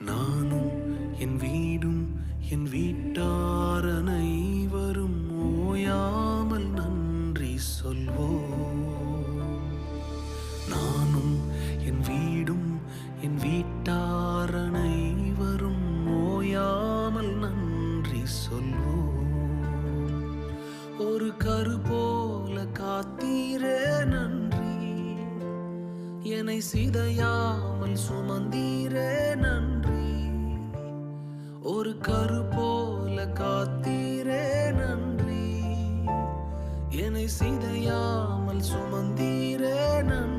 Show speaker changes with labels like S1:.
S1: நானும் என் வீடும் என் வீட்டார் அனைவரும் ஓயாமல் நன்றி சொல்வோம். நானும் என் வீடும் என் வீட்டார் அனைவரும் ஓயாமல் நன்றி சொல்வோம். ஒரு கரு போல காத்தீரே நன்றி, என்னை சிதையாமல் சுமந்தீரே நன்றி. ஒரு கரு போல காத்தீரே நன்றி, என்னை சிதையாமல் சுமந்தீரே நன்றி.